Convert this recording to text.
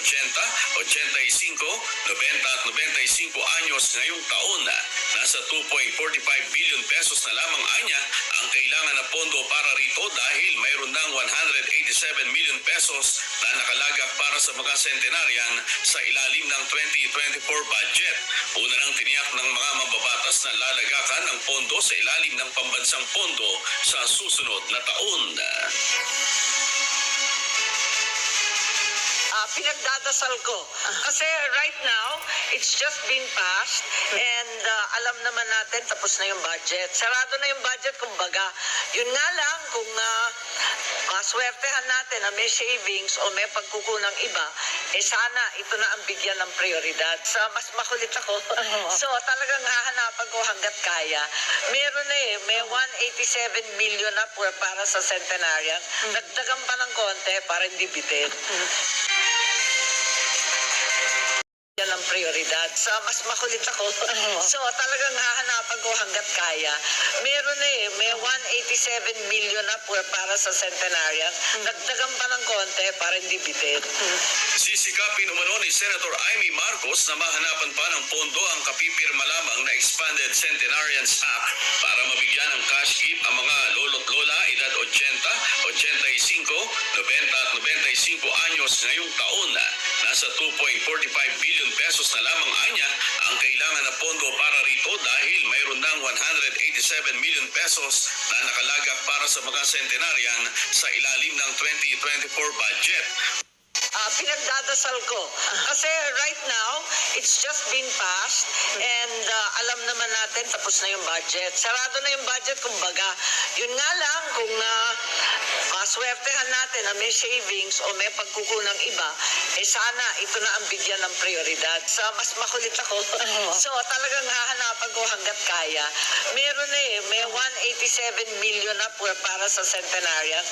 85, 90 at 95 anyos ngayong taon. Nasa 2.45 billion pesos na lamang anya ang kailangan na pondo para rito dahil mayroon ng 187 million pesos na nakalagak para sa mga centenarian sa ilalim ng 2024 budget. Una nang tiniyak ng mga mambabatas na lalagakan ng pondo sa ilalim ng pambansang pondo sa susunod na taon. Pinagdadasal ko. Kasi right now, it's just been passed and alam naman natin tapos na yung budget. Sarado na yung budget, kumbaga. Yun nga lang, kung maswertehan natin na may savings o may pagkukunang iba, sana ito na ang bigyan ng prioridad. Mas makulit ako. So talagang hahanapan ko hanggat kaya. Meron na may 187 million na para sa centenarian. Dagdagan pa ng konti para hindi bitin. Yan ang prioridad. Mas makulit ako. So talagang hahanapan ko hanggat kaya. Meron na may 187 million na para sa centenarian. Dagdagan pa ng konti para hindi bitin. Sisikapin umano ni Senator Amy Marcos na mahanapan pa ng pondo ang kapipirma lamang na Expanded Centenarians Act para mabigyan ng cash gift ang mga lolo't lola edad 80, 85, 90 at 95 anyos ngayong taon. Nasa 2.45 billion pesos na lamang anya ang kailangan na pondo para rito dahil mayroon ng 187 million pesos na nakalagak para sa mga centenarian sa ilalim ng 2024 budget. Pinagdadasal ko. Kasi right now, it's just been passed and alam naman natin tapos na yung budget. Sarado na yung budget, kumbaga. Yun nga lang, kung maswertehan natin na may savings o may pagkukunang iba, sana ito na ang bigyan ng prioridad. Mas makulit ako. So talagang hahanapan ko hanggat kaya. Meron na may 187 million na para sa centenarian.